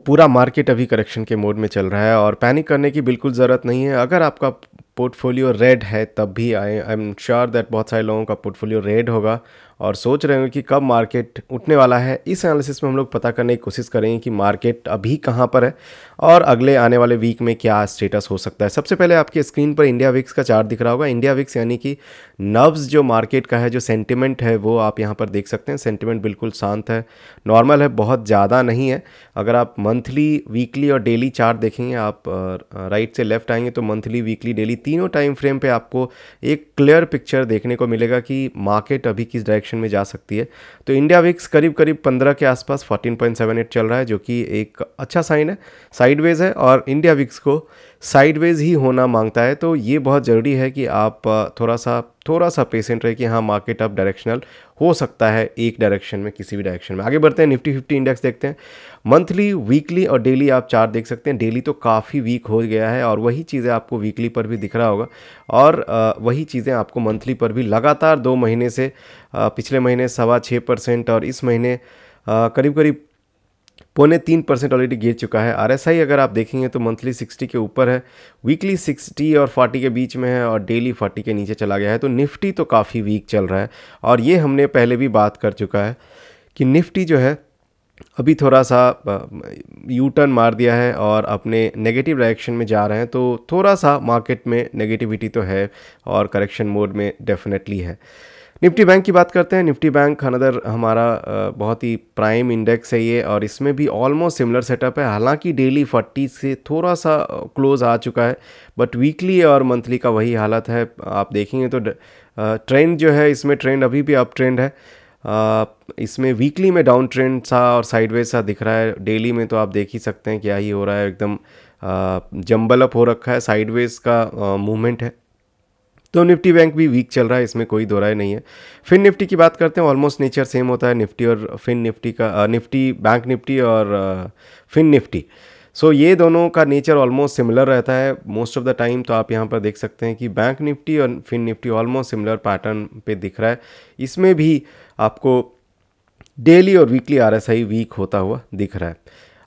पूरा मार्केट अभी करेक्शन के मोड में चल रहा है और पैनिक करने की बिल्कुल ज़रूरत नहीं है। अगर आपका पोर्टफोलियो रेड है तब भी आई एम श्योर दैट बहुत सारे लोगों का पोर्टफोलियो रेड होगा और सोच रहे हो कि कब मार्केट उठने वाला है। इस एनालिसिस में हम लोग पता करने की कोशिश करेंगे कि मार्केट अभी कहाँ पर है और अगले आने वाले वीक में क्या स्टेटस हो सकता है। सबसे पहले आपकी स्क्रीन पर इंडिया विक्स का चार्ट दिख रहा होगा। इंडिया विक्स यानी कि नर्व्स जो मार्केट का है, जो सेंटिमेंट है, वो आप यहाँ पर देख सकते हैं। सेंटिमेंट बिल्कुल शांत है, नॉर्मल है, बहुत ज़्यादा नहीं है। अगर आप मंथली, वीकली और डेली चार्ट देखेंगे, आप राइट से लेफ्ट आएंगे तो मंथली, वीकली, डेली तीनों टाइम फ्रेम पे आपको एक क्लियर पिक्चर देखने को मिलेगा कि मार्केट अभी किस डायरेक्शन में जा सकती है। तो इंडिया विक्स करीब करीब 15 के आसपास 14.78 चल रहा है, जो कि एक अच्छा साइन है, साइडवेज है और इंडिया विक्स को साइडवेज ही होना मांगता है। तो ये बहुत ज़रूरी है कि आप थोड़ा सा पेशेंट रहे कि हाँ, मार्केट अब डायरेक्शनल हो सकता है एक डायरेक्शन में, किसी भी डायरेक्शन में। आगे बढ़ते हैं, निफ्टी 50 इंडेक्स देखते हैं। मंथली, वीकली और डेली आप चार्ट देख सकते हैं। डेली तो काफ़ी वीक हो गया है और वही चीज़ें आपको वीकली पर भी दिख रहा होगा और वही चीज़ें आपको मंथली पर भी लगातार 2 महीने से, पिछले महीने 6.25% और इस महीने करीब करीब 2.25% ऑलरेडी गिर चुका है। आरएसआई अगर आप देखेंगे तो मंथली 60 के ऊपर है, वीकली 60 और 40 के बीच में है और डेली 40 के नीचे चला गया है। तो निफ्टी तो काफ़ी वीक चल रहा है और ये हमने पहले भी बात कर चुका है कि निफ्टी जो है अभी थोड़ा सा यू टर्न मार दिया है और अपने नेगेटिव डायरेक्शन में जा रहे हैं। तो थोड़ा सा मार्केट में नेगेटिविटी तो है और करेक्शन मोड में डेफिनेटली है। निफ्टी बैंक की बात करते हैं। निफ्टी बैंक अनदर हमारा बहुत ही प्राइम इंडेक्स है ये और इसमें भी ऑलमोस्ट सिमिलर सेटअप है। हालांकि डेली 40 से थोड़ा सा क्लोज आ चुका है, बट वीकली और मंथली का वही हालत है। आप देखेंगे तो ट्रेंड जो है, इसमें ट्रेंड अभी भी अप ट्रेंड है। इसमें वीकली में डाउन ट्रेंड सा और साइडवेज सा दिख रहा है। डेली में तो आप देख ही सकते हैं क्या ही हो रहा है, एकदम जंबल अप हो रखा है, साइडवेज का मूवमेंट है। तो निफ्टी बैंक भी वीक चल रहा है, इसमें कोई दो राय नहीं है। फिन निफ्टी की बात करते हैं। ऑलमोस्ट नेचर सेम होता है निफ्टी और फिन निफ्टी का, निफ्टी बैंक निफ्टी और फिन निफ्टी। सो ये दोनों का नेचर ऑलमोस्ट सिमिलर रहता है मोस्ट ऑफ द टाइम। तो आप यहाँ पर देख सकते हैं कि बैंक निफ्टी और fin Nifty almost similar pattern पे दिख रहा है। इसमें भी आपको डेली और वीकली आरएसआई वीक होता हुआ दिख रहा है।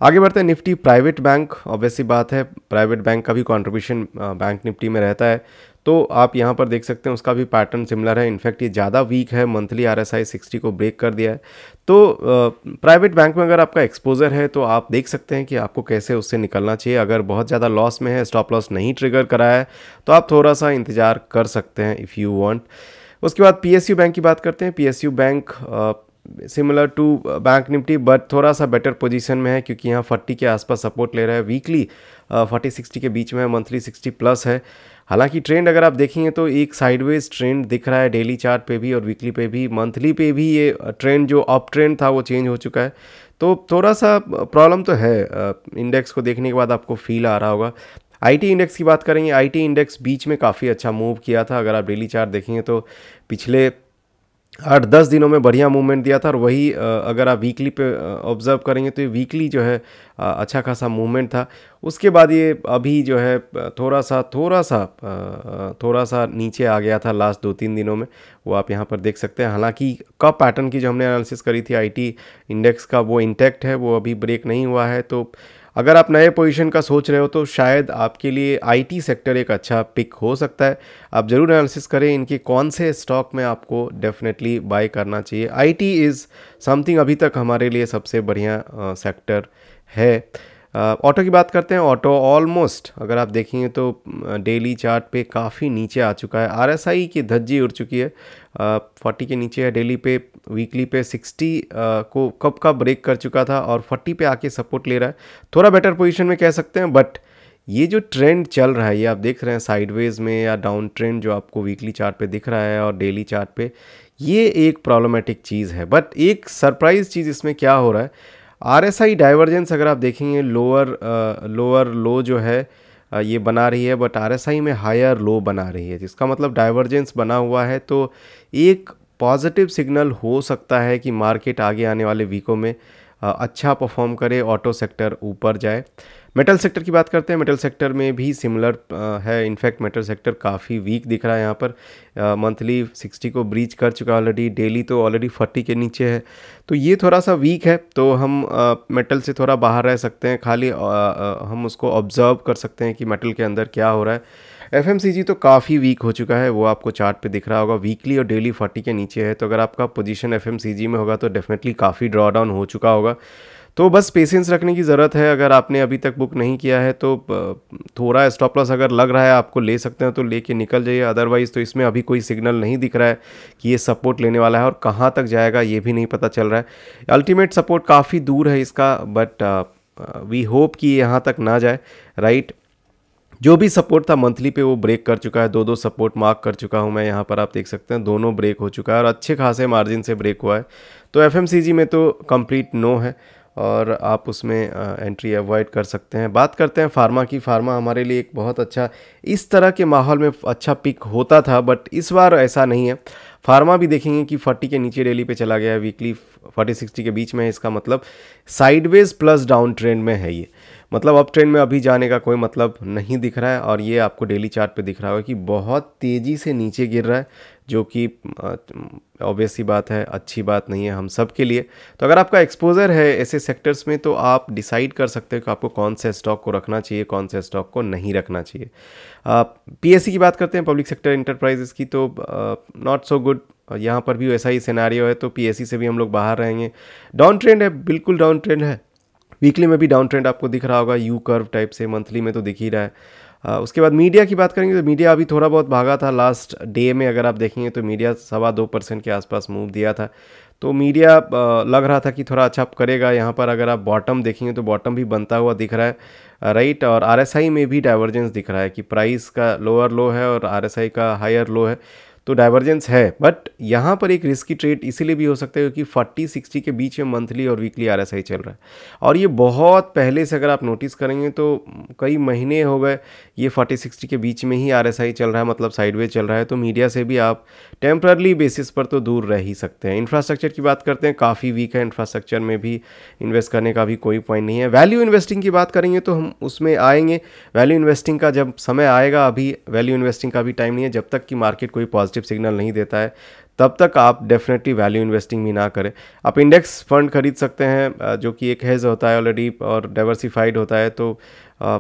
आगे बढ़ते हैं, निफ्टी प्राइवेट बैंक। ऑब्वियसली बात है, प्राइवेट बैंक का भी कंट्रीब्यूशन बैंक निफ्टी में रहता है। तो आप यहाँ पर देख सकते हैं उसका भी पैटर्न सिमिलर है। इनफैक्ट ये ज़्यादा वीक है, मंथली आरएसआई 60 को ब्रेक कर दिया है। तो प्राइवेट बैंक में अगर आपका एक्सपोजर है तो आप देख सकते हैं कि आपको कैसे उससे निकलना चाहिए। अगर बहुत ज़्यादा लॉस में है, स्टॉप लॉस नहीं ट्रिगर करा है, तो आप थोड़ा सा इंतज़ार कर सकते हैं इफ़ यू वांट। उसके बाद पीएसयू बैंक की बात करते हैं। PSU bank similar to bank Nifty but थोड़ा सा बेटर पोजीशन में है क्योंकि यहाँ 40 के आसपास सपोर्ट ले रहा है। वीकली 40-60 के बीच में है, मंथली 60 प्लस है। हालांकि ट्रेंड अगर आप देखेंगे तो एक साइडवेज ट्रेंड दिख रहा है डेली चार्ट पे भी और वीकली पे भी। मंथली पे भी ये ट्रेंड जो अप ट्रेंड था वो चेंज हो चुका है। तो थोड़ा सा प्रॉब्लम तो है। इंडेक्स को देखने के बाद आपको फील आ रहा होगा। आईटी इंडेक्स की बात करेंगे। आईटी इंडेक्स बीच में काफ़ी अच्छा मूव किया था। अगर आप डेली चार्ट देखेंगे तो पिछले 8-10 दिनों में बढ़िया मूवमेंट दिया था और वही अगर आप वीकली पे ऑब्जर्व करेंगे तो ये वीकली जो है अच्छा खासा मूवमेंट था। उसके बाद ये अभी जो है थोड़ा सा नीचे आ गया था लास्ट 2-3 दिनों में, वो आप यहाँ पर देख सकते हैं। हालांकि कब पैटर्न की जो हमने एनालिसिस करी थी आईटी इंडेक्स का, वो इंटैक्ट है, वो अभी ब्रेक नहीं हुआ है। तो अगर आप नए पोजीशन का सोच रहे हो तो शायद आपके लिए आईटी सेक्टर एक अच्छा पिक हो सकता है। आप ज़रूर एनालिसिस करें इनके कौन से स्टॉक में आपको डेफिनेटली बाय करना चाहिए। आईटी इज़ समथिंग अभी तक हमारे लिए सबसे बढ़िया सेक्टर है। ऑटो की बात करते हैं। ऑटो ऑलमोस्ट अगर आप देखेंगे तो डेली चार्ट पे काफ़ी नीचे आ चुका है। आरएसआई की धज्जी उड़ चुकी है, 40 के नीचे है डेली पे। वीकली पे 60 को कब का ब्रेक कर चुका था और 40 पे आके सपोर्ट ले रहा है। थोड़ा बेटर पोजीशन में कह सकते हैं, बट ये जो ट्रेंड चल रहा है ये आप देख रहे हैं साइडवेज में या डाउन ट्रेंड जो आपको वीकली चार्ट पे दिख रहा है और डेली चार्ट पे, ये एक प्रॉब्लमेटिक चीज़ है। बट एक सरप्राइज चीज़ इसमें क्या हो रहा है, आरएसआई डाइवर्जेंस अगर आप देखेंगे लोअर लो जो है ये बना रही है, बट आरएसआई में हायर लो बना रही है, जिसका मतलब डाइवर्जेंस बना हुआ है। तो एक पॉजिटिव सिग्नल हो सकता है कि मार्केट आगे आने वाले वीकों में अच्छा परफॉर्म करे, ऑटो सेक्टर ऊपर जाए। मेटल सेक्टर की बात करते हैं, मेटल सेक्टर में भी सिमिलर है। इनफैक्ट मेटल सेक्टर काफ़ी वीक दिख रहा है यहाँ पर। मंथली 60 को ब्रीच कर चुका है ऑलरेडी, डेली तो ऑलरेडी 40 के नीचे है, तो ये थोड़ा सा वीक है। तो हम मेटल से थोड़ा बाहर रह सकते हैं, खाली हम उसको ऑब्जर्व कर सकते हैं कि मेटल के अंदर क्या हो रहा है। एफएमसीजी तो काफ़ी वीक हो चुका है, वो आपको चार्ट पे दिख रहा होगा, वीकली और डेली 40 के नीचे है। तो अगर आपका पोजीशन एफएमसीजी में होगा तो डेफिनेटली काफ़ी ड्रॉ डाउन हो चुका होगा। तो बस पेशेंस रखने की ज़रूरत है। अगर आपने अभी तक बुक नहीं किया है तो थोड़ा स्टॉप लॉस अगर लग रहा है आपको ले सकते हैं तो लेके निकल जाइए। अदरवाइज़ तो इसमें अभी कोई सिग्नल नहीं दिख रहा है कि ये सपोर्ट लेने वाला है, और कहाँ तक जाएगा ये भी नहीं पता चल रहा है। अल्टीमेट सपोर्ट काफ़ी दूर है इसका, बट वी होप कि यहाँ तक ना जाए, राइट। जो भी सपोर्ट था मंथली पे वो ब्रेक कर चुका है, दो सपोर्ट मार्क कर चुका हूँ मैं यहाँ पर, आप देख सकते हैं दोनों ब्रेक हो चुका है और अच्छे खासे मार्जिन से ब्रेक हुआ है। तो एफएमसीजी में तो कंप्लीट नो है और आप उसमें एंट्री अवॉइड कर सकते हैं। बात करते हैं फार्मा की। फार्मा हमारे लिए एक बहुत अच्छा, इस तरह के माहौल में अच्छा पिक होता था, बट इस बार ऐसा नहीं है। फार्मा भी देखेंगे कि 40 के नीचे डेली पे चला गया है, वीकली 40-60 के बीच में है। इसका मतलब साइडवेज प्लस डाउन ट्रेंड में है ये, मतलब अप ट्रेंड में अभी जाने का कोई मतलब नहीं दिख रहा है। और ये आपको डेली चार्ट पे दिख रहा होगा कि बहुत तेज़ी से नीचे गिर रहा है, जो कि ऑब्वियस सी बात है, अच्छी बात नहीं है हम सब के लिए। तो अगर आपका एक्सपोजर है ऐसे सेक्टर्स में तो आप डिसाइड कर सकते हो कि आपको कौन से स्टॉक को रखना चाहिए, कौन से स्टॉक को नहीं रखना चाहिए। पीएससी की बात करते हैं, पब्लिक सेक्टर इंटरप्राइजेस की, तो नॉट सो गुड। यहाँ पर भी वैसा ही सिनेरियो है, तो पीएससी से भी हम लोग बाहर रहेंगे। डाउन ट्रेंड है, बिल्कुल डाउन ट्रेंड है। वीकली में भी डाउन ट्रेंड आपको दिख रहा होगा, यू कर्व टाइप से, मंथली में तो दिख ही रहा है। उसके बाद मीडिया की बात करेंगे तो मीडिया अभी थोड़ा बहुत भागा था लास्ट डे में। अगर आप देखेंगे तो मीडिया 2.25% के आसपास मूव दिया था, तो मीडिया लग रहा था कि थोड़ा अच्छा करेगा। यहाँ पर अगर आप बॉटम देखेंगे तो बॉटम भी बनता हुआ दिख रहा है, राइट। और आरएसआई में भी डाइवर्जेंस दिख रहा है कि प्राइस का लोअर लो है और आरएसआई का हायर लो है, तो डाइवर्जेंस है। बट यहाँ पर एक रिस्की ट्रेड इसीलिए भी हो सकता है क्योंकि 40-60 के बीच में मंथली और वीकली आरएसआई चल रहा है, और ये बहुत पहले से अगर आप नोटिस करेंगे तो कई महीने हो गए ये 40-60 के बीच में ही आरएसआई चल रहा है, मतलब साइडवेज चल रहा है। तो मीडिया से भी आप टेम्पररी बेसिस पर तो दूर रह ही सकते हैं। इंफ्रास्ट्रक्चर की बात करते हैं, काफ़ी वीक है, इंफ्रास्ट्रक्चर में भी इन्वेस्ट करने का भी कोई पॉइंट नहीं है। वैल्यू इन्वेस्टिंग की बात करेंगे तो हम उसमें आएंगे। वैल्यू इन्वेस्टिंग का जब समय आएगा, अभी वैल्यू इन्वेस्टिंग का भी टाइम नहीं है। जब तक कि मार्केट कोई पॉजिटिव सिग्नल नहीं देता है तब तक आप डेफिनेटली वैल्यू इन्वेस्टिंग भी ना करें। आप इंडेक्स फंड खरीद सकते हैं, जो कि एक हेज होता है ऑलरेडी और डाइवर्सिफाइड होता है, तो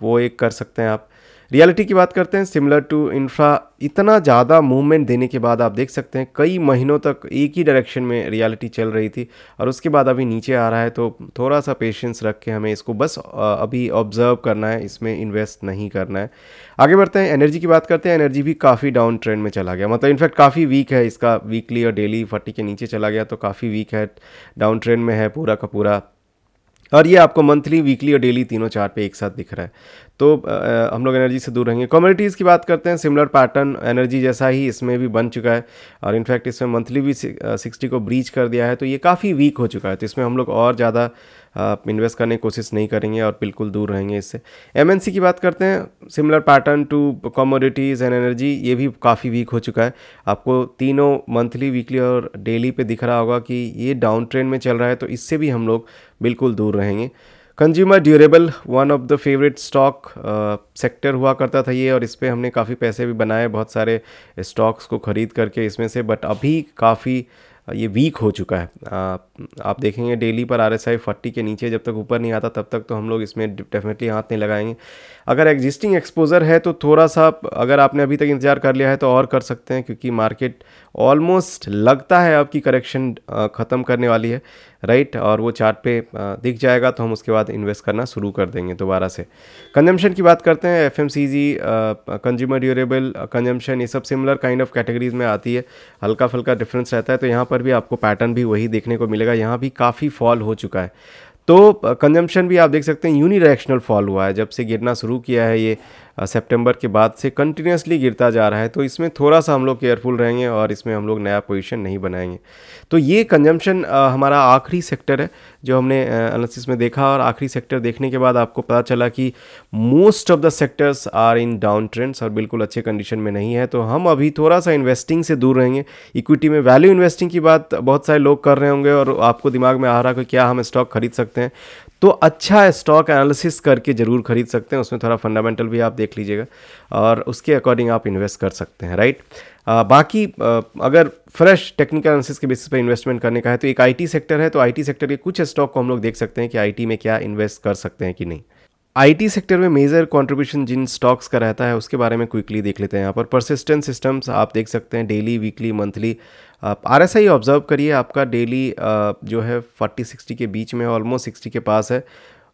वो एक कर सकते हैं आप। रियलिटी की बात करते हैं, सिमिलर टू इंफ्रा, इतना ज़्यादा मूवमेंट देने के बाद आप देख सकते हैं कई महीनों तक एक ही डायरेक्शन में रियलिटी चल रही थी और उसके बाद अभी नीचे आ रहा है। तो थोड़ा सा पेशेंस रख के हमें इसको बस अभी ऑब्जर्व करना है, इसमें इन्वेस्ट नहीं करना है। आगे बढ़ते हैं, एनर्जी की बात करते हैं। एनर्जी भी काफ़ी डाउन ट्रेंड में चला गया, मतलब इनफैक्ट काफ़ी वीक है, इसका वीकली और डेली 40 के नीचे चला गया, तो काफ़ी वीक है, डाउन ट्रेंड में है पूरा का पूरा। और ये आपको मंथली, वीकली और डेली तीनों चार्ट पे एक साथ दिख रहा है। तो हम लोग एनर्जी से दूर रहेंगे। कमोडिटीज़ की बात करते हैं, सिमिलर पैटर्न एनर्जी जैसा ही इसमें भी बन चुका है और इनफैक्ट इसमें मंथली भी 60 को ब्रीच कर दिया है, तो ये काफ़ी वीक हो चुका है। तो इसमें हम लोग और ज़्यादा इन्वेस्ट करने की कोशिश नहीं करेंगे और बिल्कुल दूर रहेंगे इससे। एमएनसी की बात करते हैं, similar pattern to commodities and energy, ये भी काफ़ी वीक हो चुका है। आपको तीनों मंथली, वीकली और डेली पे दिख रहा होगा कि ये डाउन ट्रेंड में चल रहा है, तो इससे भी हम लोग बिल्कुल दूर रहेंगे। Consumer durable, one of the favourite stock sector हुआ करता था ये, और इस पर हमने काफ़ी पैसे भी बनाए बहुत सारे स्टॉक्स को ख़रीद करके इसमें से, बट अभी काफ़ी ये वीक हो चुका है। आप देखेंगे डेली पर आरएसआई 40 के नीचे जब तक ऊपर नहीं आता तब तक तो हम लोग इसमें डेफिनेटली हाथ नहीं लगाएंगे। अगर एग्जिस्टिंग एक्सपोजर है तो थोड़ा सा, अगर आपने अभी तक इंतजार कर लिया है तो और कर सकते हैं, क्योंकि मार्केट ऑलमोस्ट लगता है आपकी करेक्शन ख़त्म करने वाली है, राइट। और वो चार्ट पे दिख जाएगा तो हम उसके बाद इन्वेस्ट करना शुरू कर देंगे दोबारा से। कंजम्पशन की बात करते हैं, एफएमसीजी, कंज्यूमर ड्यूरेबल, कंजम्पशन, ये सब सिमिलर काइंड ऑफ कैटेगरीज में आती है, हल्का फुल्का डिफरेंस रहता है। तो यहाँ पर भी आपको पैटर्न भी वही देखने को मिलेगा, यहाँ भी काफ़ी फॉल हो चुका है। तो कंजम्पशन भी आप देख सकते हैं यूनिडायरेक्शनल फॉल हुआ है, जब से गिरना शुरू किया है ये सितंबर के बाद से कंटिन्यूसली गिरता जा रहा है, तो इसमें थोड़ा सा हम लोग केयरफुल रहेंगे और इसमें हम लोग नया पोजीशन नहीं बनाएंगे। तो ये कंजम्पशन हमारा आखिरी सेक्टर है जो हमने एनालिसिस में देखा, और आखिरी सेक्टर देखने के बाद आपको पता चला कि most of the sectors are in down trends और बिल्कुल अच्छे कंडीशन में नहीं है। तो हम अभी थोड़ा सा इन्वेस्टिंग से दूर रहेंगे। इक्विटी में वैल्यू इन्वेस्टिंग की बात बहुत सारे लोग कर रहे होंगे और आपको दिमाग में आ रहा है कि क्या हम स्टॉक खरीद सकते हैं, तो अच्छा स्टॉक एनालिसिस करके ज़रूर खरीद सकते हैं। उसमें थोड़ा फंडामेंटल भी आप देख लीजिएगा और उसके अकॉर्डिंग आप इन्वेस्ट कर सकते हैं, राइट। बाकी अगर फ्रेश टेक्निकल एनालिसिस के बेसिस पर इन्वेस्टमेंट करने का है तो एक आईटी सेक्टर है, तो आईटी सेक्टर के कुछ स्टॉक को हम लोग देख सकते हैं कि आईटी में क्या इन्वेस्ट कर सकते हैं कि नहीं। आईटी सेक्टर में मेजर कंट्रीब्यूशन जिन स्टॉक्स का रहता है उसके बारे में क्विकली देख लेते हैं। यहाँ पर परसिस्टेंट सिस्टम्स आप देख सकते हैं, डेली, वीकली, मंथली। आप आरएसआई ऑब्जर्व करिए, आपका डेली जो है 40-60 के बीच में, ऑलमोस्ट 60 के पास है।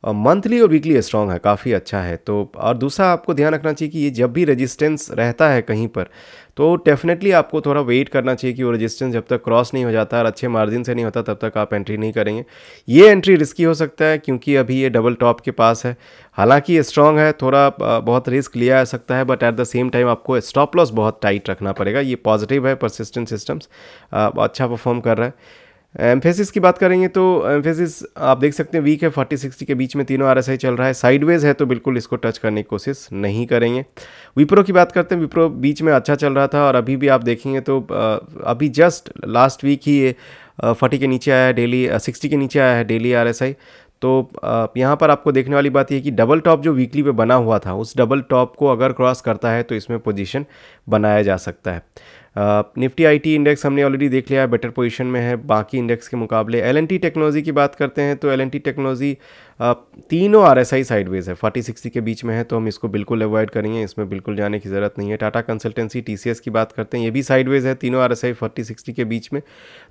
मंथली और वीकली स्ट्रॉन्ग है, काफ़ी अच्छा है। तो और दूसरा आपको ध्यान रखना चाहिए कि ये जब भी रेजिस्टेंस रहता है कहीं पर, तो डेफिनेटली आपको थोड़ा वेट करना चाहिए कि वो रेजिस्टेंस जब तक क्रॉस नहीं हो जाता और अच्छे मार्जिन से नहीं होता तब तक आप एंट्री नहीं करेंगे। ये एंट्री रिस्की हो सकता है क्योंकि अभी ये डबल टॉप के पास है। हालांकि ये स्ट्रॉन्ग है, थोड़ा बहुत रिस्क लिया जा सकता है, but at the same time आपको स्टॉप लॉस बहुत टाइट रखना पड़ेगा। ये पॉजिटिव है, परसिस्टेंट सिस्टम्स अच्छा परफॉर्म कर रहा है। एम्फेसिस की बात करेंगे तो एम्फेसिस आप देख सकते हैं वीक है, 40-60 के बीच में तीनों आरएसआई चल रहा है। साइडवेज है तो बिल्कुल इसको टच करने की कोशिश नहीं करेंगे। विप्रो की बात करते हैं, विप्रो बीच में अच्छा चल रहा था और अभी भी आप देखेंगे तो अभी जस्ट लास्ट वीक ही ये 40 के नीचे आया है डेली, 60 के नीचे आया है डेली आरएसआई। तो यहाँ पर आपको देखने वाली बात ये कि डबल टॉप जो वीकली पे बना हुआ था, उस डबल टॉप को अगर क्रॉस करता है तो इसमें पोजीशन बनाया जा सकता है। निफ्टी आईटी इंडेक्स हमने ऑलरेडी देख लिया है, बेटर पोजीशन में है बाकी इंडेक्स के मुकाबले। एलएनटी टेक्नोलॉजी की बात करते हैं तो एलएनटी टेक्नोलॉजी तीनों आरएसआई साइडवेज है, 40-60 के बीच में है, तो हम इसको बिल्कुल अवॉइड करेंगे, इसमें बिल्कुल जाने की ज़रूरत नहीं है। टाटा कंसल्टेंसी टीसीएस की बात करते हैं, ये भी साइडवेज है, तीनों आरएसआई 40-60 के बीच में,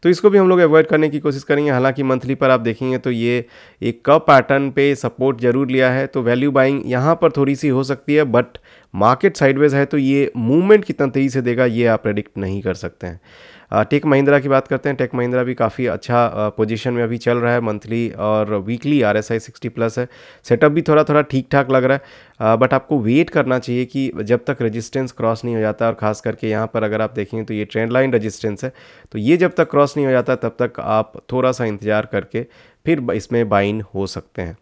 तो इसको भी हम लोग अवॉइड करने की कोशिश करेंगे। हालांकि मंथली पर आप देखेंगे तो ये एक कप पैटर्न पे सपोर्ट जरूर लिया है, तो वैल्यू बाइंग यहाँ पर थोड़ी सी हो सकती है, बट मार्केट साइडवेज है तो ये मूवमेंट कितना तेज़ी से देगा ये आप प्रेडिक्ट नहीं कर सकते हैं। टेक महिंद्रा की बात करते हैं, टेक महिंद्रा भी काफ़ी अच्छा पोजीशन में अभी चल रहा है, मंथली और वीकली आरएसआई 60+ है। सेटअप भी थोड़ा थोड़ा ठीक ठाक लग रहा है, बट आपको वेट करना चाहिए कि जब तक रेजिस्टेंस क्रॉस नहीं हो जाता, और ख़ास करके यहाँ पर अगर आप देखेंगे तो ये ट्रेंड लाइन रेजिस्टेंस है, तो ये जब तक क्रॉस नहीं हो जाता तब तक आप थोड़ा सा इंतज़ार करके फिर इसमें बाइन हो सकते हैं।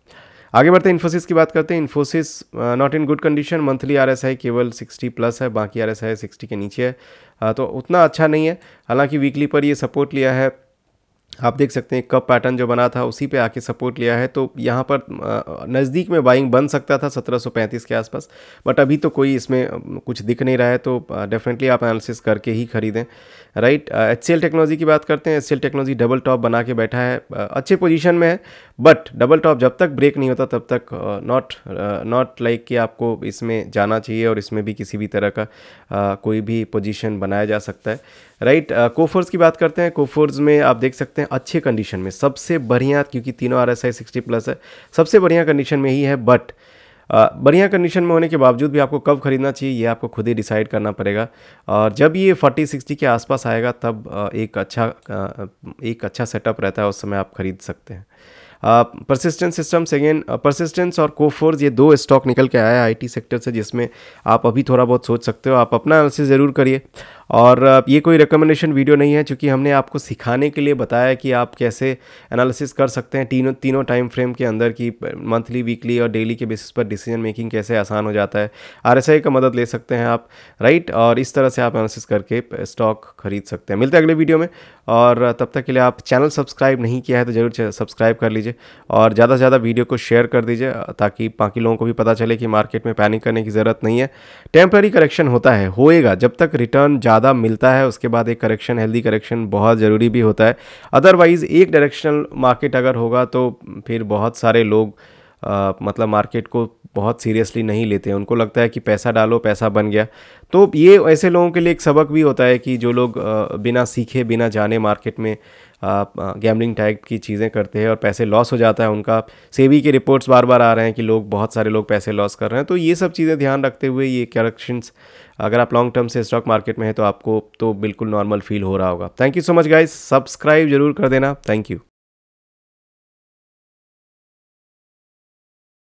आगे बढ़ते हैं, इन्फोसिस की बात करते हैं। Infosys not in good condition, monthly RSI केवल 60+ है, बाकी आरएसआई 60 के नीचे है, तो उतना अच्छा नहीं है। हालांकि वीकली पर ये सपोर्ट लिया है, आप देख सकते हैं कप पैटर्न जो बना था उसी पे आके सपोर्ट लिया है, तो यहाँ पर नज़दीक में बाइंग बन सकता था 1735 के आसपास, बट अभी तो कोई इसमें कुछ दिख नहीं रहा है, तो डेफिनेटली आप एनालिसिस करके ही खरीदें, राइट। एचसीएल टेक्नोलॉजी की बात करते हैं। एचसीएल टेक्नोलॉजी डबल टॉप बना के बैठा है, अच्छे पोजीशन में है, बट डबल टॉप जब तक ब्रेक नहीं होता तब तक नॉट लाइक कि आपको इसमें जाना चाहिए और इसमें भी किसी भी तरह का कोई भी पोजीशन बनाया जा सकता है, राइट। कोफोर्स की बात करते हैं। कोफोर्स में आप देख सकते हैं अच्छे कंडीशन में, सबसे बढ़िया, क्योंकि तीनों आरएसआई 60+ है, सबसे बढ़िया कंडीशन में ही है, बट बढ़िया कंडीशन में होने के बावजूद भी आपको कब खरीदना चाहिए ये आपको खुद ही डिसाइड करना पड़ेगा, और जब ये 40-60 के आसपास आएगा तब एक अच्छा सेटअप रहता है, उस समय आप खरीद सकते हैं। परसिस्टेंस सिस्टम्स, अगेन परसिस्टेंस और कोफोर्स, ये दो स्टॉक निकल के आया है आईटी सेक्टर से, जिसमें आप अभी थोड़ा बहुत सोच सकते हो। आप अपना एनालिसिस ज़रूर करिए, और ये कोई रिकमेंडेशन वीडियो नहीं है, क्योंकि हमने आपको सिखाने के लिए बताया कि आप कैसे एनालिसिस कर सकते हैं तीनों टाइम फ्रेम के अंदर, की मंथली, वीकली और डेली के बेसिस पर डिसीजन मेकिंग कैसे आसान हो जाता है। आरएसआई का मदद ले सकते हैं आप, राइट, और इस तरह से आप एनालिसिस करके स्टॉक खरीद सकते हैं। मिलते हैं अगले वीडियो में, और तब तक के लिए आप चैनल सब्सक्राइब नहीं किया है तो ज़रूर सब्सक्राइब कर लीजिए, और ज़्यादा से ज़्यादा वीडियो को शेयर कर दीजिए, ताकि बाकी लोगों को भी पता चले कि मार्केट में पैनिक करने की ज़रूरत नहीं है। टेम्पररी करेक्शन होता है, होएगा, जब तक रिटर्न ज़्यादा मिलता है उसके बाद एक करेक्शन, हेल्दी करेक्शन बहुत ज़रूरी भी होता है। अदरवाइज़ एक डायरेक्शनल मार्केट अगर होगा तो फिर बहुत सारे लोग मतलब मार्केट को बहुत सीरियसली नहीं लेते हैं, उनको लगता है कि पैसा डालो पैसा बन गया। तो ये ऐसे लोगों के लिए एक सबक भी होता है कि जो लोग बिना सीखे बिना जाने मार्केट में गैम्बलिंग टाइप की चीज़ें करते हैं और पैसे लॉस हो जाता है उनका। सेबी के रिपोर्ट्स बार बार आ रहे हैं कि बहुत सारे लोग पैसे लॉस कर रहे हैं, तो ये सब चीज़ें ध्यान रखते हुए ये करेक्शंस, अगर आप लॉन्ग टर्म से स्टॉक मार्केट में है तो आपको तो बिल्कुल नॉर्मल फील हो रहा होगा। Thank you so much guys, subscribe जरूर कर देना, थैंक यू।